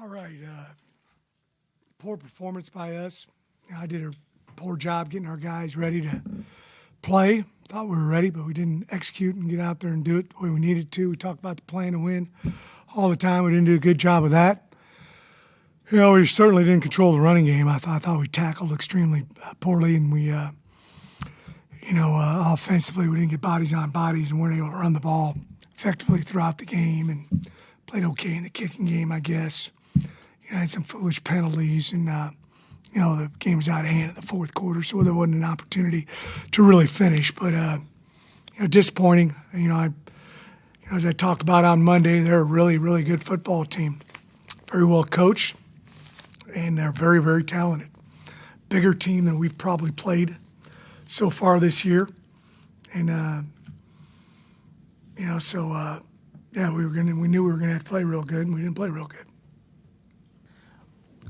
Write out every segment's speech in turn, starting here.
All right. Poor performance by us. I did a poor job getting our guys ready to play. Thought we were ready, but we didn't execute and get out there and do it the way we needed to. We talked about the plan to win all the time. We didn't do a good job of that. We certainly didn't control the running game. I thought we tackled extremely poorly, and we, offensively we didn't get bodies on bodies and weren't able to run the ball effectively throughout the game, and played okay in the kicking game, I guess. Had some foolish penalties, and the game was out of hand in the fourth quarter, so there wasn't an opportunity to really finish. But disappointing. As I talked about on Monday, they're a really, really good football team, very well coached, and they're very, very talented. Bigger team than we've probably played so far this year, and we knew we were gonna have to play real good, and we didn't play real good.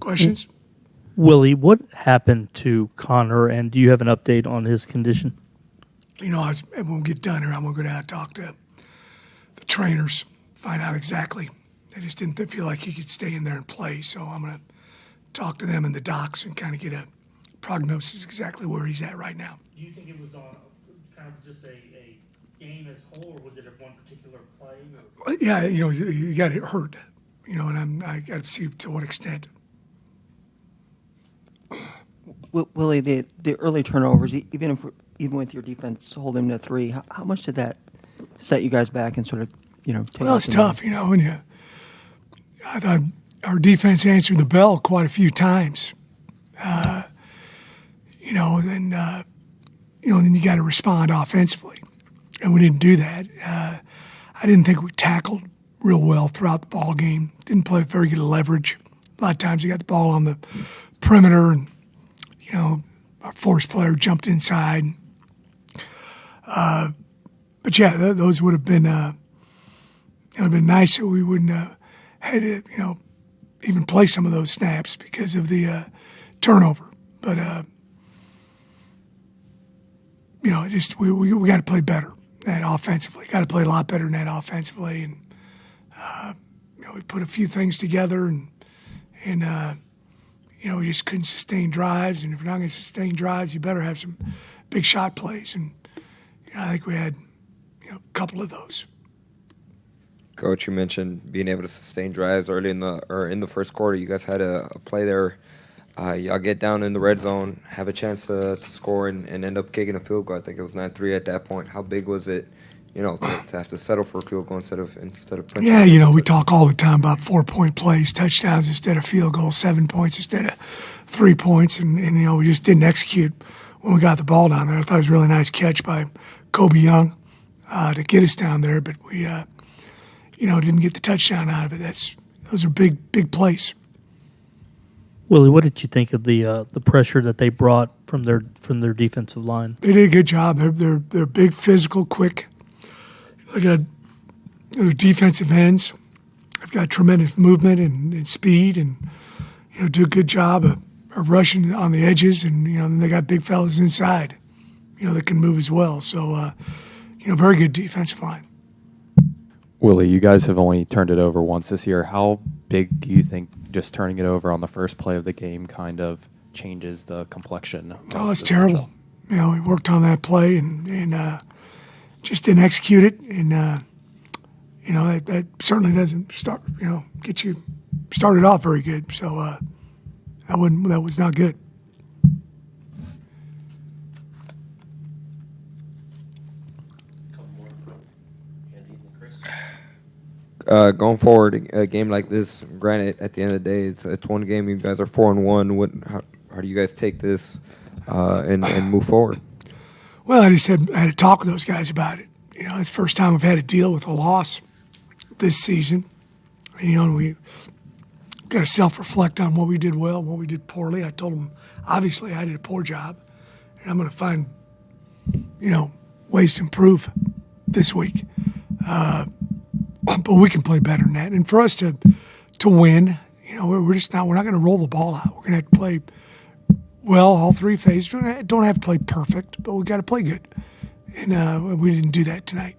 Questions? Willie, what happened to Connor, and do you have an update on his condition? When we get done here, I'm going to go down and talk to the trainers, find out exactly. They just didn't feel like he could stay in there and play, so I'm going to talk to them and the docs and kind of get a prognosis exactly where he's at right now. Do you think it was on kind of just a game as a whole, or was it a one particular play? Yeah, he got hurt, and I got to see to what extent. Willie, the early turnovers, even with your defense holding to 3, how much did that set you guys back and sort of, take Well, it's tough, I thought our defense answered the bell quite a few times. Then you got to respond offensively, and we didn't do that. I didn't think we tackled real well throughout the ball game. Didn't play with very good leverage. A lot of times we got the ball on the perimeter, and our force player jumped inside. But yeah, those would have been it would have been nice that we wouldn't have had to even play some of those snaps because of the turnover. But we got to play better than that offensively. Got to play a lot better than that offensively, and we put a few things together, and we just couldn't sustain drives, and if you're not going to sustain drives, you better have some big shot plays, and I think we had a couple of those. Coach, you mentioned being able to sustain drives early in the first quarter. You guys had a play there. Y'all get down in the red zone, have a chance to score, and end up kicking a field goal. I think it was 9-3 at that point. How big was it, to have to settle for a field goal instead of Yeah, we talk all the time about 4-point plays, touchdowns instead of field goals, 7 points instead of 3 points, and we just didn't execute when we got the ball down there. I thought it was a really nice catch by Kobe Young to get us down there, but we didn't get the touchdown out of it. Those are big plays. Willie, what did you think of the pressure that they brought from their defensive line? They did a good job. They're big, physical, quick. They got their defensive ends. They've got tremendous movement and speed, and do a good job of rushing on the edges. And then they got big fellas inside, that can move as well. So very good defensive line. Willie, you guys have only turned it over once this year. How big do you think just turning it over on the first play of the game kind of changes the complexion? Oh, it's terrible. We worked on that play and just didn't execute it. And, that certainly doesn't get you started off very good. So that was not good. Going forward, a game like this, granted, at the end of the day, it's one game. You guys are 4-1. How do you guys take this and move forward? Well, I had to talk with those guys about it. It's the first time we've had to deal with a loss this season. And we've got to self-reflect on what we did well and what we did poorly. I told them, obviously, I did a poor job, and I'm going to find, ways to improve this week. But we can play better than that. And for us to win, we're not going to roll the ball out. We're going to have to play well all 3 phases. We don't have to play perfect, but we got to play good. And we didn't do that tonight.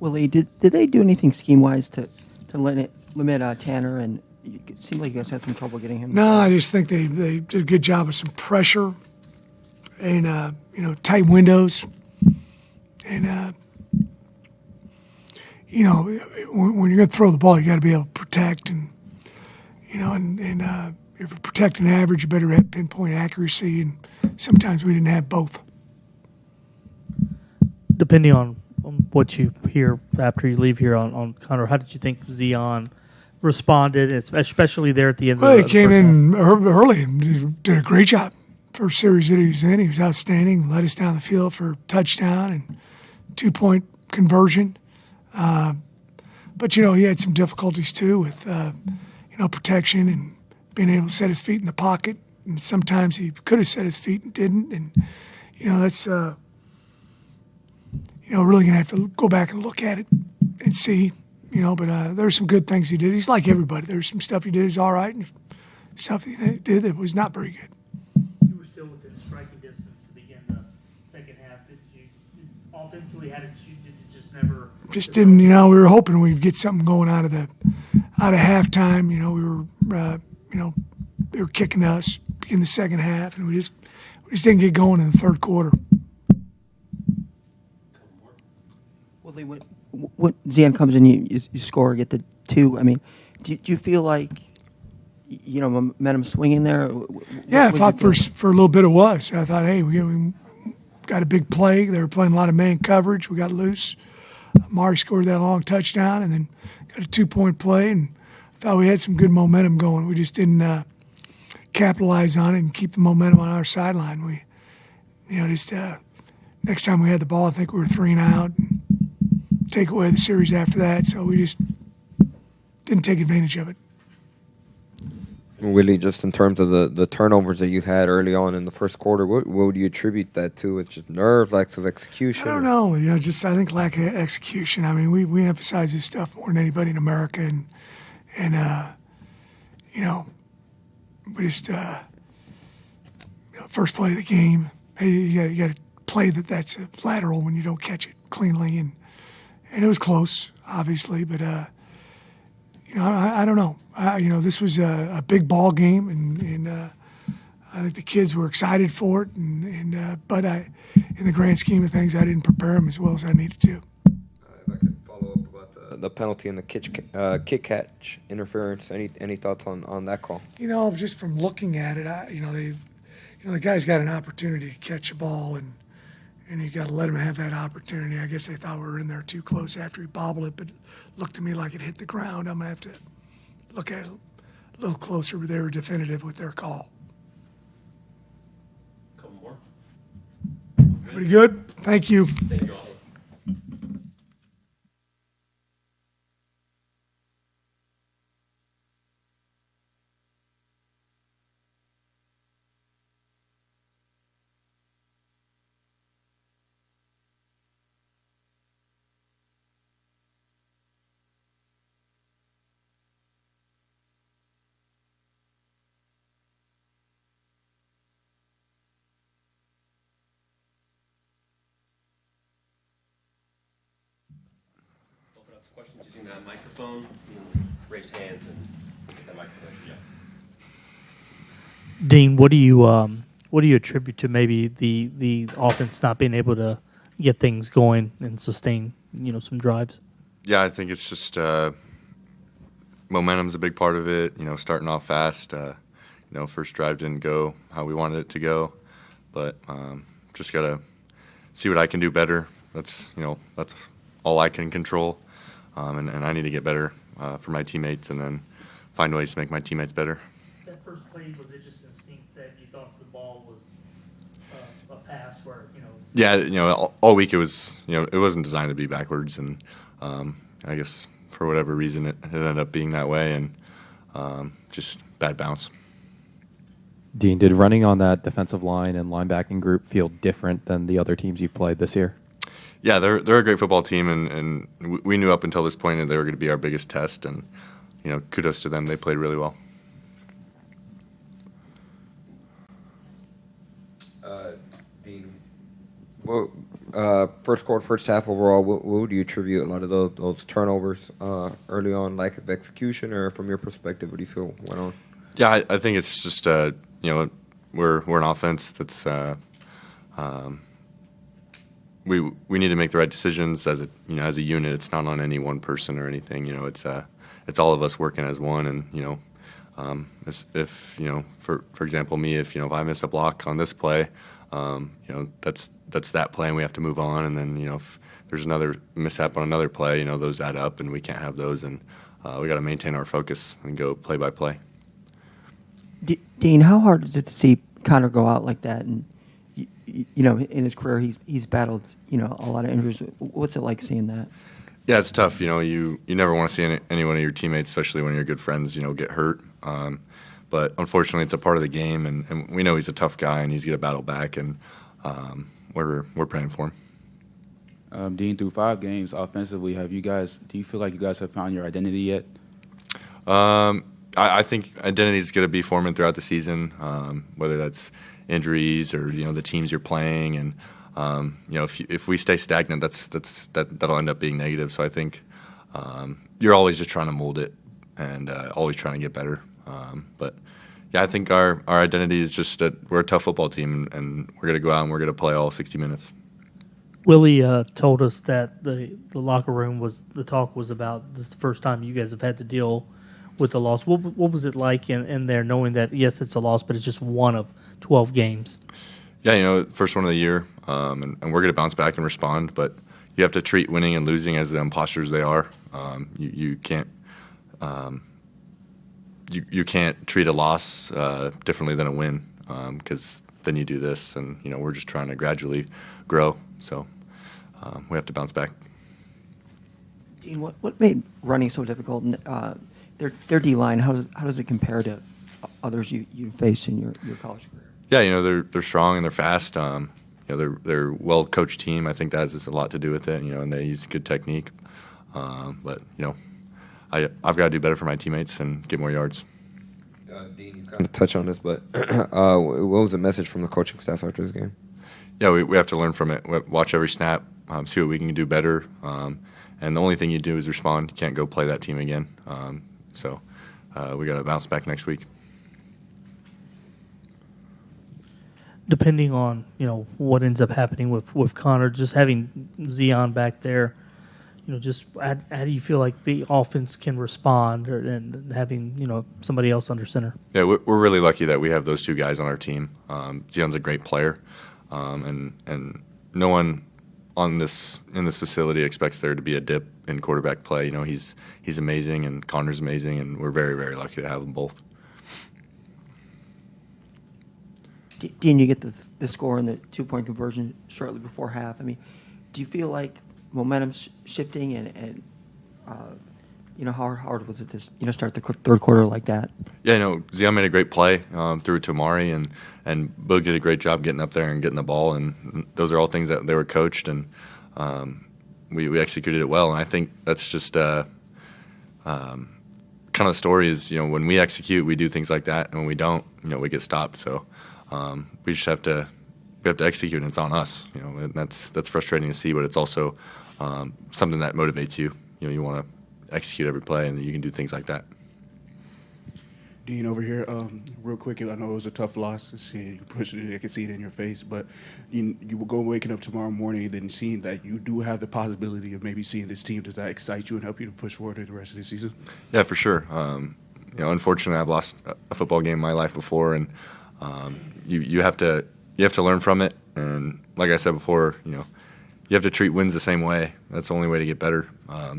Willie, did they do anything scheme-wise to to limit Tanner, and it seemed like you guys had some trouble getting him. No, I just think they did a good job with some pressure and tight windows, and when you're going to throw the ball, you got to be able to protect, and if you're protecting average, you better have pinpoint accuracy, and sometimes we didn't have both. Depending on what you hear after you leave here on Connor, how did you think Zion responded, especially there at the end? Well, of he the came first in early and did a great job. First series that he was in, he was outstanding. Led us down the field for a touchdown and 2-point conversion. But he had some difficulties too with protection and being able to set his feet in the pocket. And sometimes he could have set his feet and didn't. And that's really gonna have to go back and look at it and see. But there's some good things he did. He's like everybody. There's some stuff he did is all right, and stuff he did that was not very good. You were still within striking distance to begin the second half. Did you offensively? How did it just never? Just didn't. We were hoping we'd get something going out of halftime. We were, they were kicking us in the second half, and we just didn't get going in the third quarter. Well, when Zion comes in, you score, get the 2. I mean, do you feel like momentum swinging there? Yeah, I thought for a little bit it was. I thought, hey, we got a big play. They were playing a lot of man coverage. We got loose. Mari scored that long touchdown, and then got a 2-point play, and I thought we had some good momentum going. We just didn't capitalize on it and keep the momentum on our sideline. We, next time we had the ball, I think we were 3 and out. And take away the series after that, so we just didn't take advantage of it. Willie, just in terms of the turnovers that you had early on in the first quarter, what would you attribute that to? It's just nerves, lack of execution? I don't know. I think lack of execution. I mean, we emphasize this stuff more than anybody in America, and we just first play of the game, hey, you got to play that's a lateral when you don't catch it cleanly, and it was close, obviously, but I don't know. This was a big ball game, and I think the kids were excited for it, but in the grand scheme of things, I didn't prepare them as well as I needed to. If I could follow up about the penalty and the kick catch interference, any thoughts on that call? Just from looking at it, the guy's got an opportunity to catch a ball, and you got to let him have that opportunity. I guess they thought we were in there too close after he bobbled it, but it looked to me like it hit the ground. I'm going to have to look at it a little closer, but they were definitive with their call. Couple more. Pretty good? Thank you. Thank you all. Open up to questions using that microphone, raise hands, and get that microphone. Yeah. Dean, what do you attribute to maybe the offense not being able to get things going and sustain some drives? Yeah, I think it's just momentum's a big part of it. Starting off fast. First drive didn't go how we wanted it to go, but just gotta see what I can do better. That's all I can control, and I need to get better for my teammates, and then find ways to make my teammates better. That first play, was it just instinct that you thought the ball was a pass where Yeah, all week it was it wasn't designed to be backwards, and I guess for whatever reason it ended up being that way, and just bad bounce. Dean, did running on that defensive line and linebacking group feel different than the other teams you've played this year? Yeah, they're a great football team, and we knew up until this point that they were going to be our biggest test, and kudos to them. They played really well. Dean, well, First quarter, first half overall, what would you attribute a lot of those turnovers early on, lack of execution, or from your perspective, what do you feel went on? Yeah, I think it's just we're an offense that's we need to make the right decisions as a unit. It's not on any one person or anything. It's all of us working as one. And if for example me, if I miss a block on this play, that's that play, and we have to move on. And then if there's another mishap on another play, those add up, and we can't have those. And we got to maintain our focus and go play by play. Dean, how hard is it to see Connor go out like that? And in his career, he's battled a lot of injuries. What's it like seeing that? Yeah, it's tough. You never want to see any one of your teammates, especially when you're good friends, get hurt. But unfortunately, it's a part of the game, and we know he's a tough guy, and he's going to battle back, and we're praying for him. Dean, through 5 games offensively, do you feel like you guys have found your identity yet? I think identity is going to be forming throughout the season, whether that's injuries or the teams you're playing, and if we stay stagnant, that'll end up being negative. So I think you're always just trying to mold it and always trying to get better. But yeah, I think our identity is just that we're a tough football team, and we're going to go out and we're going to play all 60 minutes. Willie told us that the locker room the talk was about this is the first time you guys have had to deal with the loss. What was it like in there, knowing that, yes, it's a loss, but it's just one of 12 games? Yeah, first one of the year, and we're going to bounce back and respond, but you have to treat winning and losing as the imposters they are. You can't you can't treat a loss differently than a win, because then you do this, and we're just trying to gradually grow, so we have to bounce back. Dean, what made running so difficult? Their D-line, how does it compare to others you faced in your college career? Yeah, they're strong and they're fast. They're a well-coached team. I think that has a lot to do with it. And they use good technique. But I've got to do better for my teammates and get more yards. Dean, you kind of touch on this, but what was the message from the coaching staff after this game? Yeah, we have to learn from it. Watch every snap, see what we can do better. And the only thing you do is respond. You can't go play that team again. So we got to bounce back next week. Depending on what ends up happening with Connor, just having Zion back there, just how do you feel like the offense can respond, and having somebody else under center? Yeah, we're really lucky that we have those two guys on our team. Zion's a great player, and no one in this facility expects there to be a dip in quarterback play. He's amazing, and Connor's amazing, and we're very, very lucky to have them both. Dean, you get the score and the 2-point conversion shortly before half. I mean, do you feel like momentum's shifting, and how hard was it to start the third quarter like that? Yeah, Zion made a great play, threw it to Amari, and Boog did a great job getting up there and getting the ball, and those are all things that they were coached, and we executed it well. And I think that's just kind of the story is, when we execute, we do things like that, and when we don't, we get stopped. So we just have to execute, and it's on us. And that's frustrating to see, but it's also something that motivates you. You want to execute every play, and you can do things like that. Dean, over here, real quick, I know it was a tough loss to see you push it. I can see it in your face, but you will go waking up tomorrow morning and then seeing that you do have the possibility of maybe seeing this team. Does that excite you and help you to push forward in the rest of the season? Yeah, for sure. Unfortunately, I've lost a football game in my life before, and you have to learn from it. And like I said before, you have to treat wins the same way. That's the only way to get better.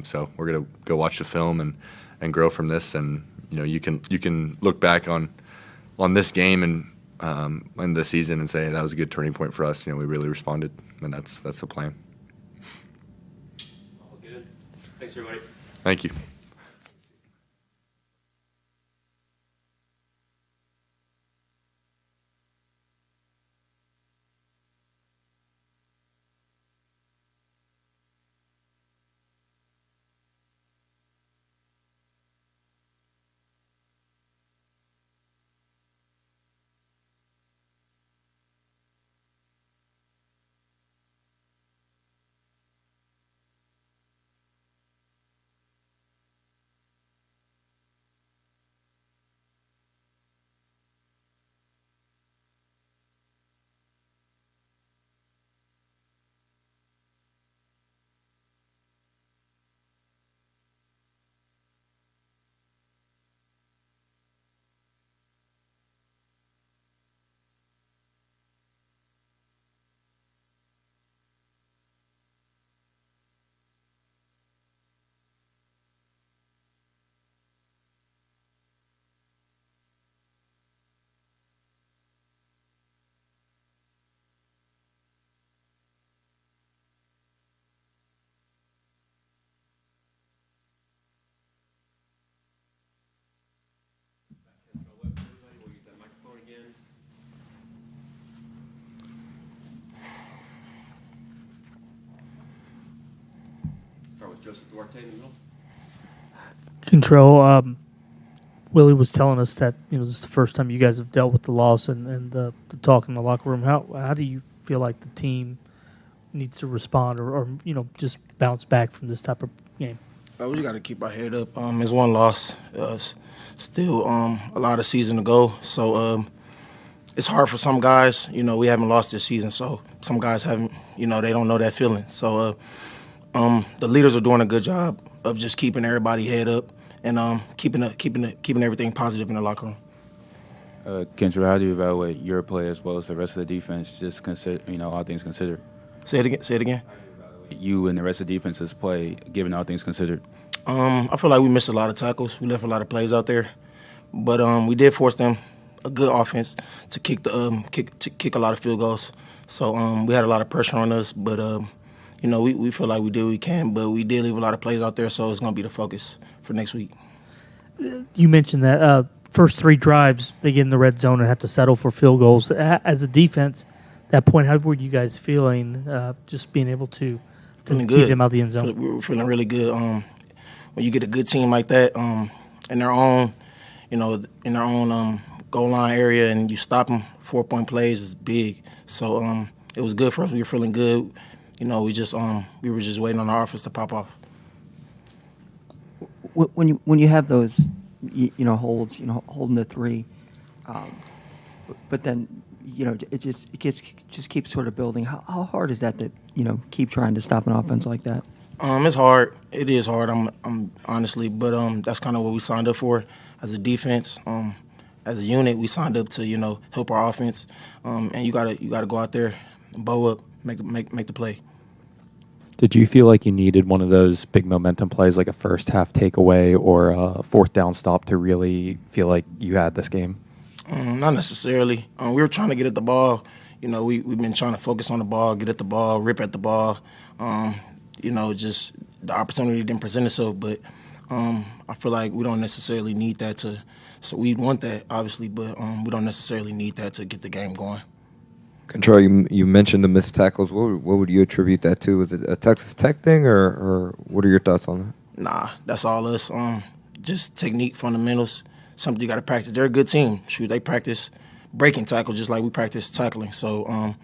So we're gonna go watch the film and grow from this. And you can look back on this game and in the season and say that was a good turning point for us. We really responded, and that's the plan. All good. Thanks, everybody. Thank you. Start with Joseph Duarte in the middle. Control. Willie was telling us that this is the first time you guys have dealt with the loss and the talk in the locker room. How do you feel like the team needs to respond or just bounce back from this type of game? We just got to keep our head up. It's one loss. Still a lot of season to go. So it's hard for some guys. We haven't lost this season, so some guys haven't. They don't know that feeling. So the leaders are doing a good job of just keeping everybody head up and keeping everything positive in the locker room. Kendra, how do you evaluate your play as well as the rest of the defense? Just consider, all things considered. Say it again. You and the rest of the defense's play, given all things considered. I feel like we missed a lot of tackles. We left a lot of plays out there, but we did force them a good offense to kick a lot of field goals. So we had a lot of pressure on us, but we feel like we did what we can, but we did leave a lot of plays out there, so it's going to be the focus for next week. You mentioned that first 3 drives they get in the red zone and have to settle for field goals. As a defense, at that point, how were you guys feeling? Just being able to keep them out of the end zone. We were feeling really good. When you get a good team like that in their own, goal line area, and you stop them, 4-point plays is big. So it was good for us. We were feeling good. We were just waiting on our offense to pop off. When you have those, holds, holding the 3, but then it just keeps sort of building. How hard is that to keep trying to stop an offense like that? It's hard. It is hard. I'm honestly, but that's kind of what we signed up for as a defense. As a unit, we signed up to help our offense, and you gotta go out there and bow up, make the play. Did you feel like you needed one of those big momentum plays, like a first half takeaway or a 4th down stop, to really feel like you had this game? Not necessarily. We were trying to get at the ball. We've been trying to focus on the ball, get at the ball, rip at the ball. Just the opportunity didn't present itself, but I feel like we don't necessarily need that to. So we want that, obviously, but we don't necessarily need that to get the game going. Control, you mentioned the missed tackles. What would you attribute that to? Was it a Texas Tech thing, or what are your thoughts on that? Nah, that's all us. Just technique, fundamentals, something you got to practice. They're a good team. Shoot, they practice breaking tackle just like we practice tackling. So,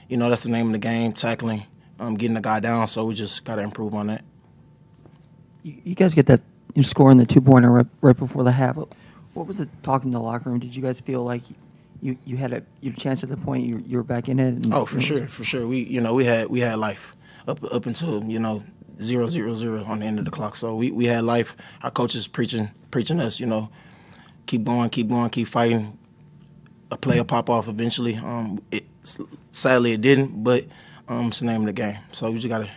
that's the name of the game, tackling, getting the guy down. So we just got to improve on that. You guys get that, you're scoring the 2-pointer right before the half. What was the talk in the locker room? Did you guys feel like you had your chance at the point you were back in it? For sure. We had life up until 0-0-0 on the end of the clock. So we had life. Our coaches preaching us, keep going, keep fighting. A play will pop off eventually. Sadly it didn't, but it's the name of the game. So we just gotta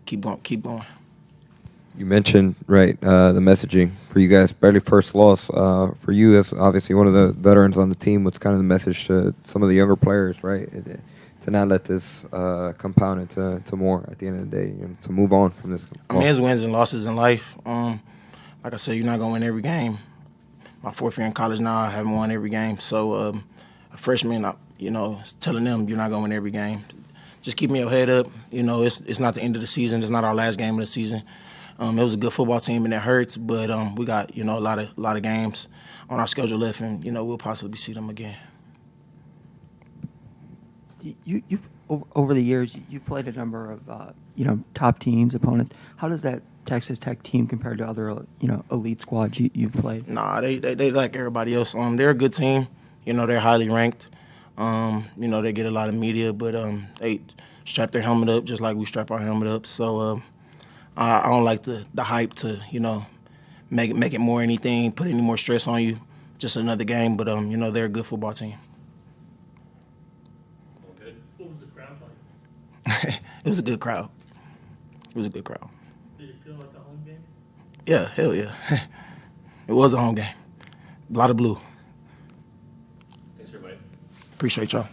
keep going. You mentioned, right, the messaging for you guys. Barely first loss. For you, as obviously one of the veterans on the team, what's kind of the message to some of the younger players, right? To not let this compound into more at the end of the day, to move on from this. It's wins and losses in life. Like I said, you're not going to win every game. My 4th year in college now, I haven't won every game. So a freshman, telling them you're not going to win every game. Just keeping your head up. It's not the end of the season. It's not our last game of the season. It was a good football team, and it hurts. But we got a lot of games on our schedule left, and we'll possibly see them again. You've over the years you've played a number of top teams, opponents. How does that Texas Tech team compare to other elite squads you've played? Nah, they like everybody else. They're a good team. They're highly ranked. They get a lot of media, but they strap their helmet up just like we strap our helmet up. So I don't like the hype to make it more anything, put any more stress on you. Just another game, but they're a good football team. Good. What was the crowd like? It was a good crowd. Did it feel like a home game? Yeah, hell yeah. It was a home game. A lot of blue. Thanks, everybody. Appreciate y'all.